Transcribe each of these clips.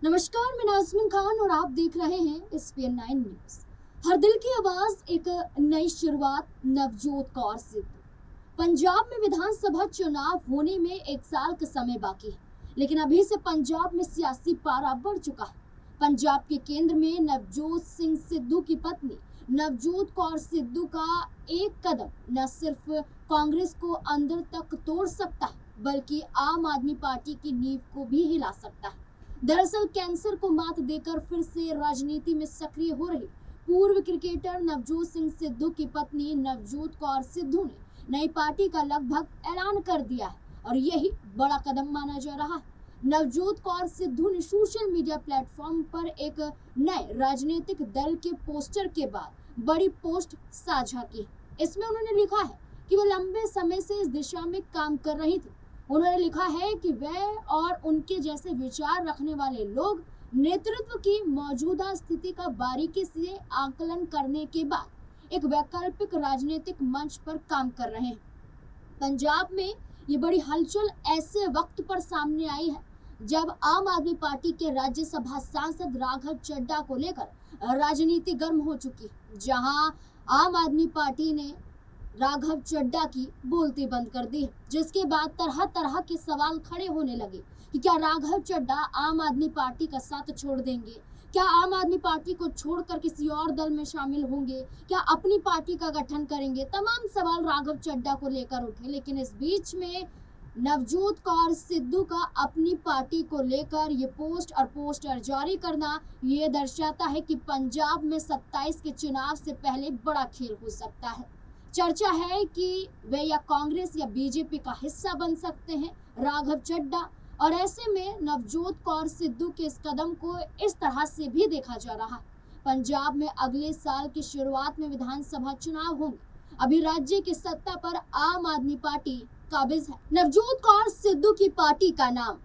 नमस्कार, मैं नाज़मीन खान और आप देख रहे हैं SPN9 न्यूज। हर दिल की आवाज, एक नई शुरुआत, नवजोत कौर सिद्धू। पंजाब में विधानसभा चुनाव होने में एक साल का समय बाकी है, लेकिन अभी से पंजाब में सियासी पारा बढ़ चुका है। पंजाब के केंद्र में नवजोत सिंह सिद्धू की पत्नी नवजोत कौर सिद्धू का एक कदम न सिर्फ कांग्रेस को अंदर तक तोड़ सकता है, बल्कि आम आदमी पार्टी की नींव को भी हिला सकता है। दरअसल कैंसर को मात देकर फिर से राजनीति में सक्रिय हो रही पूर्व क्रिकेटर नवजोत सिंह सिद्धू की पत्नी नवजोत कौर सिद्धू ने नई पार्टी का लगभग ऐलान कर दिया है और यही बड़ा कदम माना जा रहा है। नवजोत कौर सिद्धू ने सोशल मीडिया प्लेटफॉर्म पर एक नए राजनीतिक दल के पोस्टर के बाद बड़ी पोस्ट साझा की। इसमें उन्होंने लिखा है कि वो लंबे समय से इस दिशा में काम कर रही थी। उन्होंने लिखा है कि वह और उनके जैसे विचार रखने वाले लोग नेतृत्व की मौजूदा स्थिति का बारीकी से आकलन करने के बाद एक वैकल्पिक राजनीतिक मंच पर काम कर रहे हैं। पंजाब में ये बड़ी हलचल ऐसे वक्त पर सामने आई है जब आम आदमी पार्टी के राज्यसभा सांसद राघव चड्ढा को लेकर राजनीति गर्म हो चुकी है, जहां आम आदमी पार्टी ने राघव चड्ढा की बोलती बंद कर दी, जिसके बाद तरह तरह के सवाल खड़े होने लगे कि क्या राघव चड्ढा आम आदमी पार्टी का साथ छोड़ देंगे, क्या आम आदमी पार्टी को छोड़कर किसी और दल में शामिल होंगे, क्या अपनी पार्टी का गठन करेंगे। तमाम सवाल राघव चड्ढा को लेकर उठे, लेकिन इस बीच में नवजोत कौर सिद्धू का अपनी पार्टी को लेकर ये पोस्ट और पोस्टर जारी करना ये दर्शाता है कि पंजाब में 27 के चुनाव से पहले बड़ा खेल हो सकता है। चर्चा है कि वे या कांग्रेस या बीजेपी का हिस्सा बन सकते हैं राघव चड्ढा, और ऐसे में नवजोत कौर सिद्धू के इस कदम को इस तरह से भी देखा जा रहा है। पंजाब में अगले साल की शुरुआत में विधानसभा चुनाव होंगे। अभी राज्य की सत्ता पर आम आदमी पार्टी काबिज है। नवजोत कौर सिद्धू की पार्टी का नाम।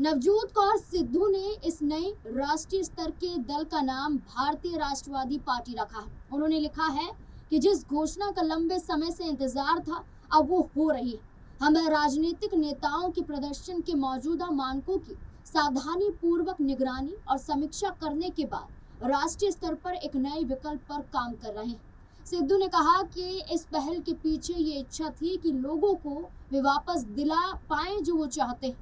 नवजोत कौर सिद्धू ने इस नए राष्ट्रीय स्तर के दल का नाम भारतीय राष्ट्रवादी पार्टी रखा है। उन्होंने लिखा है कि जिस घोषणा का लंबे समय से इंतजार था, अब वो हो रही है। हम राजनीतिक नेताओं के प्रदर्शन के मौजूदा मानकों की सावधानी पूर्वक निगरानी और समीक्षा करने के बाद राष्ट्रीय स्तर पर एक नए विकल्प पर काम कर रहे हैं। सिद्धू ने कहा कि इस पहल के पीछे ये इच्छा थी कि लोगों को वे वापस दिला पाएं जो वो चाहते हैं,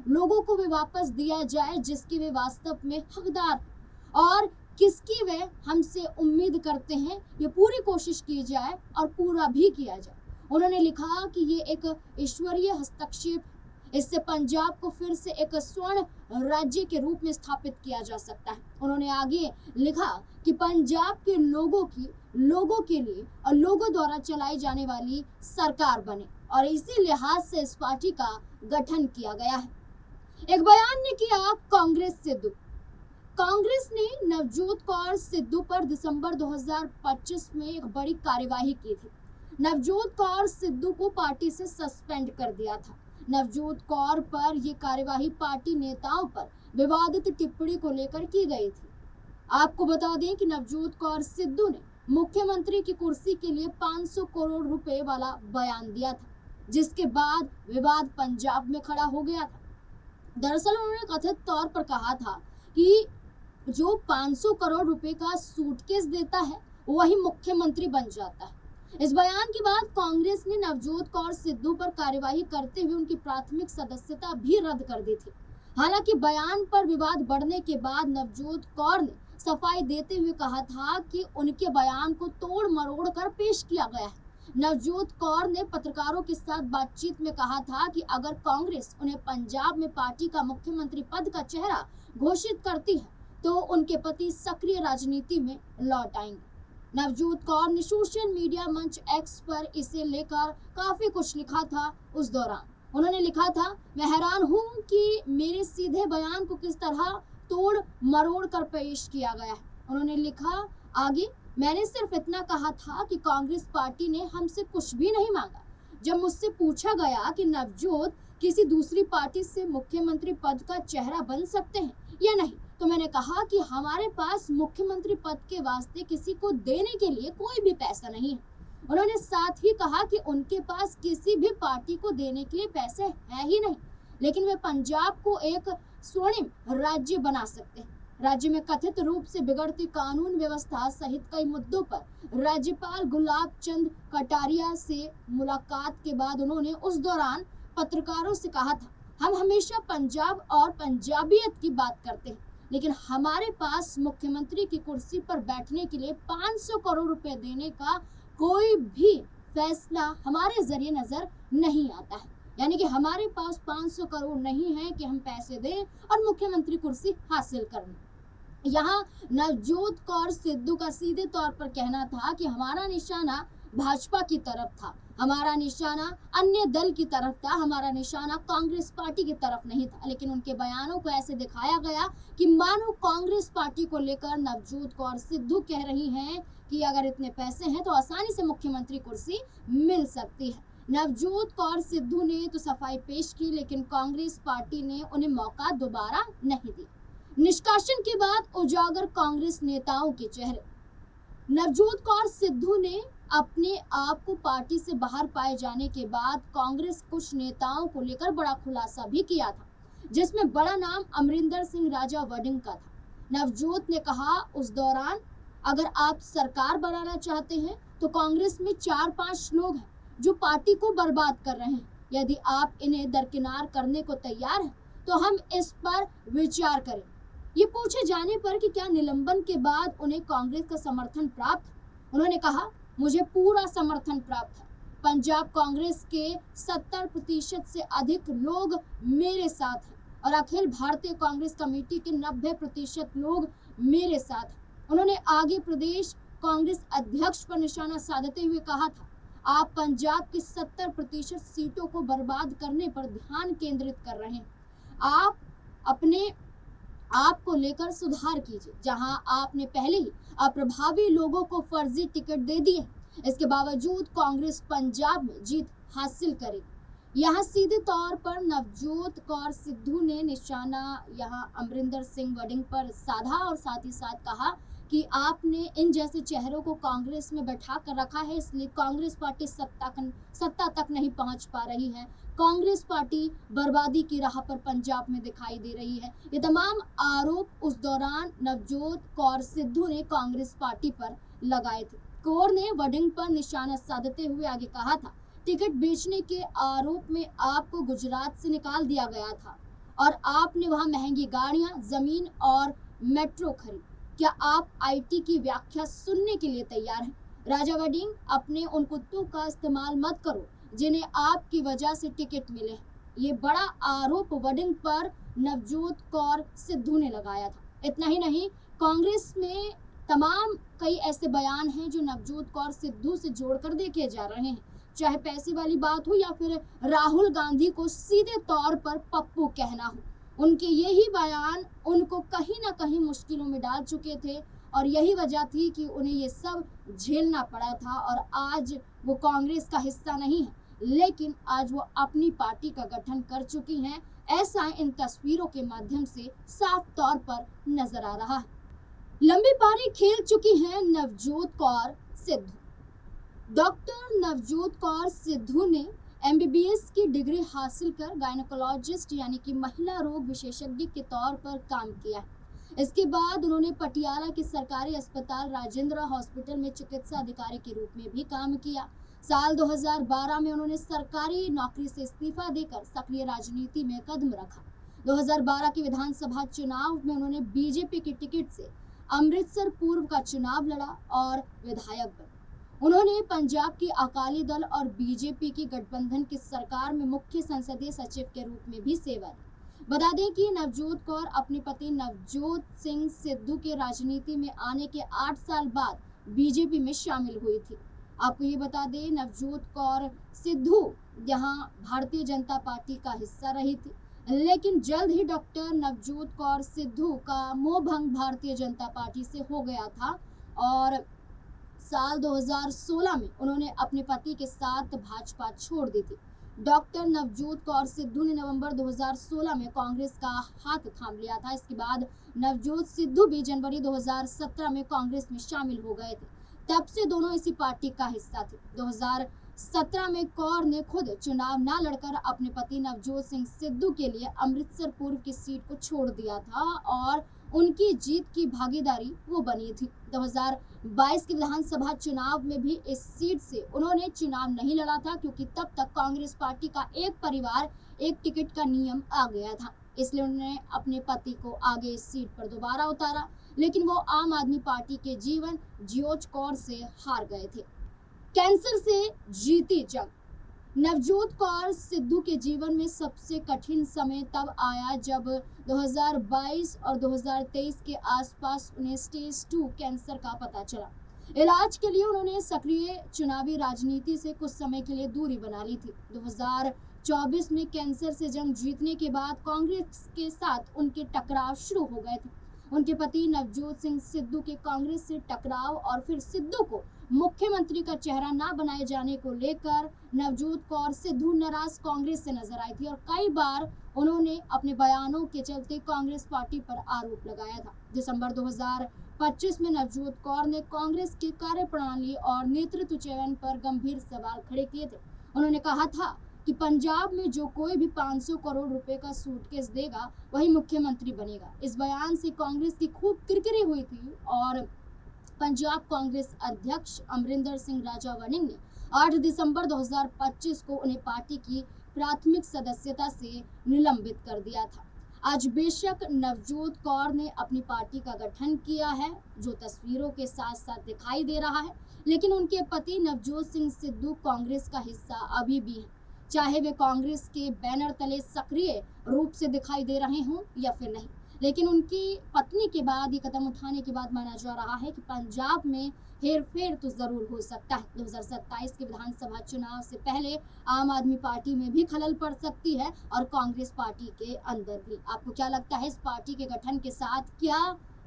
लोगों को वे वापस दिया जाए जिसके वे वास्तव में हकदार, और किसकी वे हमसे उम्मीद करते हैं ये पूरी कोशिश की जाए और पूरा भी किया जाए। उन्होंने लिखा कि ये एक ईश्वरीय हस्तक्षेप, इससे पंजाब को फिर से एक स्वर्ण राज्य के रूप में स्थापित किया जा सकता है। उन्होंने आगे लिखा कि पंजाब के लोगों के लिए और लोगों द्वारा चलाई जाने वाली सरकार बने, और इसी लिहाज से इस पार्टी का गठन किया गया है। एक बयान ने किया कांग्रेस सिद्धू। कांग्रेस ने नवजोत कौर सिद्धू पर दिसंबर 2025 में एक बड़ी कार्यवाही की थी। नवजोत कौर सिद्धू को पार्टी से सस्पेंड कर दिया था। नवजोत कौर पर यह कार्यवाही पार्टी नेताओं पर विवादित टिप्पणी को लेकर की गई थी। आपको बता दें कि नवजोत कौर सिद्धू ने मुख्यमंत्री की कुर्सी के लिए 500 करोड़ रुपए वाला बयान दिया था, जिसके बाद विवाद पंजाब में खड़ा हो गया था। दरअसल उन्होंने कथित तौर पर कहा था कि जो 500 करोड़ रुपए का सूटकेस देता है वही मुख्यमंत्री बन जाता है। इस बयान के बाद कांग्रेस ने नवजोत कौर सिद्धू पर कार्यवाही करते हुए उनकी प्राथमिक सदस्यता भी रद्द कर दी थी। हालांकि बयान पर विवाद बढ़ने के बाद नवजोत कौर ने सफाई देते हुए कहा था कि उनके बयान को तोड़ मरोड़ कर पेश किया गया है। नवजोत कौर ने पत्रकारों के साथ बातचीत में कहा था कि अगर कांग्रेस उन्हें पंजाब में पार्टी का मुख्यमंत्री पद का चेहरा घोषित करती है तो उनके पति सक्रिय राजनीति में लौट आएंगे। नवजोत कौर ने सोशल मीडिया मंच एक्स पर इसे लेकर काफी कुछ लिखा था। उस दौरान उन्होंने लिखा था, मैं हैरान हूं कि मेरे सीधे बयान को किस तरह तोड़ मरोड़ कर पेश किया गया है। उन्होंने लिखा आगे, मैंने सिर्फ इतना कहा था कि कांग्रेस पार्टी ने हमसे कुछ भी नहीं मांगा। जब मुझसे पूछा गया कि नवजोत किसी दूसरी पार्टी से मुख्यमंत्री पद का चेहरा बन सकते हैं या नहीं, तो मैंने कहा कि हमारे पास मुख्यमंत्री पद के वास्ते किसी को देने के लिए कोई भी पैसा नहीं है। उन्होंने साथ ही कहा कि उनके पास किसी भी पार्टी को देने के लिए पैसे है ही नहीं, लेकिन वे पंजाब को एक स्वर्णिम राज्य बना सकते हैं। राज्य में कथित रूप से बिगड़ती कानून व्यवस्था सहित कई मुद्दों पर राज्यपाल गुलाब चंद कटारिया से मुलाकात के बाद उन्होंने उस दौरान पत्रकारों से कहा था, हम हमेशा पंजाब और पंजाबियत की बात करते हैं, लेकिन हमारे पास मुख्यमंत्री की कुर्सी पर बैठने के लिए 500 करोड़ रुपए देने का कोई भी फैसला हमारे जरिए नजर नहीं आता है। यानी कि हमारे पास 500 करोड़ नहीं है कि हम पैसे दें और मुख्यमंत्री कुर्सी हासिल कर लें। यहाँ नवजोत कौर सिद्धू का सीधे तौर पर कहना था कि हमारा निशाना भाजपा की तरफ था, हमारा निशाना अन्य दल की तरफ था, हमारा निशाना कांग्रेस पार्टी की तरफ नहीं था। लेकिन उनके बयानों को ऐसे दिखाया गया कि मानो कांग्रेस पार्टी को लेकर नवजोत कौर सिद्धू कह रही हैं कि अगर इतने पैसे हैं तो आसानी से मुख्यमंत्री कुर्सी मिल सकती है। नवजोत कौर सिद्धू ने तो सफाई पेश की, लेकिन कांग्रेस पार्टी ने उन्हें मौका दोबारा नहीं दिया। निष्कासन के बाद उजागर कांग्रेस नेताओं के चेहरे। नवजोत कौर सिद्धू ने अपने आप को पार्टी से बाहर पाए जाने के बाद कांग्रेस कुछ नेताओं को लेकर बड़ा खुलासा भी किया था, जिसमें बड़ा नाम अमरिंदर सिंह राजा वडिंग का था। नवजोत ने कहा, उस दौरान अगर आप सरकार बनाना चाहते हैं तो कांग्रेस में 4-5 लोग हैं जो पार्टी को बर्बाद कर रहे हैं। यदि आप इन्हें दरकिनार करने को तैयार हैं तो हम इस पर विचार करें। ये पूछे जाने पर कि क्या निलंबन के बाद उन्हें कांग्रेस का समर्थन प्राप्त, उन्होंने कहा, मुझे पूरा समर्थन प्राप्त है। पंजाब कांग्रेस के 70% से अधिक लोग मेरे साथ हैं और अखिल भारतीय कांग्रेस कमेटी के 90% लोग मेरे साथ हैं। उन्होंने आगे प्रदेश कांग्रेस अध्यक्ष पर निशाना साधते हुए कहा था, आप पंजाब की 70% सीटों को बर्बाद करने पर ध्यान केंद्रित कर रहे हैं। आप अपने आप को लेकर सुधार कीजिए। जहां आपने पहले ही अप्रभावी लोगों को फर्जी टिकट दे दिए, इसके बावजूद कांग्रेस पंजाब में जीत हासिल करेगी। यहाँ सीधे तौर पर नवजोत कौर सिद्धू ने निशाना यहाँ अमरिंदर सिंह वडिंग पर साधा और साथ ही साथ कहा कि आपने इन जैसे चेहरों को कांग्रेस में बैठा कर रखा है, इसलिए कांग्रेस पार्टी सत्ता तक नहीं पहुंच पा रही है। कांग्रेस पार्टी बर्बादी की राह पर पंजाब में दिखाई दे रही है। ये तमाम आरोप उस दौरान नवजोत कौर सिद्धू ने कांग्रेस पार्टी पर लगाए थे। कौर ने वडिंग पर निशाना साधते हुए आगे कहा था, टिकट बेचने के आरोप में आपको गुजरात से निकाल दिया गया था और आपने वहां महंगी गाड़ियां, जमीन और मेट्रो खरीदी। क्या आप आईटी की व्याख्या सुनने के लिए तैयार हैं? राजा वडिंग, अपने उन कुत्तों का इस्तेमाल मत करो जिन्हें आपकी वजह से टिकट मिले। ये बड़ा आरोप वडिंग पर नवजोत कौर सिद्धू ने लगाया था। इतना ही नहीं, कांग्रेस में तमाम कई ऐसे बयान हैं जो नवजोत कौर सिद्धू से जोड़कर देखे जा रहे हैं। चाहे पैसे वाली बात हो या फिर राहुल गांधी को सीधे तौर पर पप्पू कहना हो, उनके यही बयान उनको कहीं ना कहीं मुश्किलों में डाल चुके थे और यही वजह थी कि उन्हें ये सब झेलना पड़ा था। और आज वो कांग्रेस का हिस्सा नहीं है, लेकिन आज वो अपनी पार्टी का गठन कर चुकी हैं। ऐसा इन तस्वीरों के माध्यम से साफ तौर पर नजर आ रहा है। लंबी पारी खेल चुकी हैं नवजोत कौर सिद्धू। डॉक्टर नवजोत कौर सिद्धू ने MBBS की डिग्री हासिल कर गायनोकोलॉजिस्ट यानी कि महिला रोग विशेषज्ञ के तौर पर काम किया है। इसके बाद उन्होंने पटियाला के सरकारी अस्पताल राजेंद्र हॉस्पिटल में चिकित्सा अधिकारी के रूप में भी काम किया। साल 2012 में उन्होंने सरकारी नौकरी से इस्तीफा देकर सक्रिय राजनीति में कदम रखा। 2012 के विधानसभा चुनाव में उन्होंने बीजेपी की टिकट से अमृतसर पूर्व का चुनाव लड़ा और विधायक बने। उन्होंने पंजाब की अकाली दल और बीजेपी की गठबंधन की सरकार में मुख्य संसदीय सचिव के रूप में भी सेवा दी। बता दें कि नवजोत कौर अपने पति नवजोत सिंह सिद्धू के राजनीति में आने के 8 साल बाद बीजेपी में शामिल हुई थी। आपको ये बता दें, नवजोत कौर सिद्धू यहाँ भारतीय जनता पार्टी का हिस्सा रही थी, लेकिन जल्द ही डॉक्टर नवजोत कौर सिद्धू का मोहभंग भारतीय जनता पार्टी से हो गया था और साल 2016 में उन्होंने अपने पति के साथ भाजपा छोड़ दी थी। डॉक्टर नवजोत कौर सिद्धू ने नवंबर 2016 में कांग्रेस का हाथ थाम लिया था। इसके बाद नवजोत सिद्धू भी जनवरी 2017 में कांग्रेस में शामिल हो गए थे। तब से दोनों इसी पार्टी का हिस्सा थे। 2017 में कौर ने खुद चुनाव न लड़कर अपने पति नवजोत सिंह सिद्धू के लिए अमृतसर पूर्व की सीट को छोड़ दिया था और उनकी जीत की भागीदारी वो बनी थी। 2022 के विधानसभा चुनाव में भी इस सीट से उन्होंने चुनाव नहीं लड़ा था, क्योंकि तब तक कांग्रेस पार्टी का एक परिवार एक टिकट का नियम आ गया था। इसलिए उन्होंने अपने पति को आगे इस सीट पर दोबारा उतारा, लेकिन वो आम आदमी पार्टी के जीवन जियोच कौर से हार गए थे। कैंसर से जीती जंग। नवजोत कौर सिद्धू के जीवन में सबसे कठिन समय तब आया जब 2022 और 2023 के आसपास उन्हें स्टेज 2 कैंसर का पता चला। इलाज के लिए उन्होंने सक्रिय चुनावी राजनीति से कुछ समय के लिए दूरी बना ली थी। 2024 में कैंसर से जंग जीतने के बाद कांग्रेस के साथ उनके टकराव शुरू हो गए थे। उनके पति नवजोत सिंह सिद्धू के कांग्रेस से टकराव और फिर सिद्धू को मुख्यमंत्री का चेहरा न बनाए जाने को लेकर नवजोत कौर सिद्धू नाराज कांग्रेस से नजर आई थी और कई बार उन्होंने अपने बयानों के चलते कांग्रेस पार्टी पर आरोप लगाया था। दिसंबर 2025 में नवजोत कौर ने कांग्रेस की कार्यप्रणाली और नेतृत्व चयन पर गंभीर सवाल खड़े किए थे। उन्होंने कहा था कि पंजाब में जो कोई भी 500 करोड़ रुपए का सूटकेस देगा वही मुख्यमंत्री बनेगा। इस बयान से कांग्रेस की खूब किरकिरी हुई थी और पंजाब कांग्रेस अध्यक्ष अमरिंदर सिंह राजा वनिंग ने 8 दिसंबर 2025 को उन्हें पार्टी की प्राथमिक सदस्यता से निलंबित कर दिया था। आज बेशक नवजोत कौर ने अपनी पार्टी का गठन किया है, जो तस्वीरों के साथ साथ दिखाई दे रहा है, लेकिन उनके पति नवजोत सिंह सिद्धू कांग्रेस का हिस्सा अभी भी है, चाहे वे कांग्रेस के बैनर तले सक्रिय रूप से दिखाई दे रहे हों या फिर नहीं। लेकिन उनकी पत्नी के बाद ये कदम उठाने के बाद माना जा रहा है कि पंजाब में हेरफेर तो जरूर हो सकता है। 2027 के विधानसभा चुनाव से पहले आम आदमी पार्टी में भी खलल पड़ सकती है और कांग्रेस पार्टी के अंदर भी। आपको क्या लगता है, इस पार्टी के गठन के साथ क्या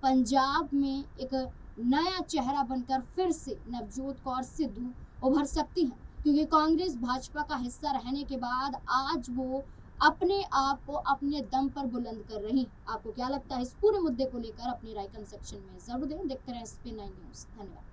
पंजाब में एक नया चेहरा बनकर फिर से नवजोत कौर सिद्धू उभर सकती है? क्योंकि कांग्रेस भाजपा का हिस्सा रहने के बाद आज वो अपने आप को अपने दम पर बुलंद कर रही। आपको क्या लगता है इस पूरे मुद्दे को लेकर? अपनी राय कमेंट सेक्शन में जरूर दें। देखते रहें SP9 न्यूज़। धन्यवाद।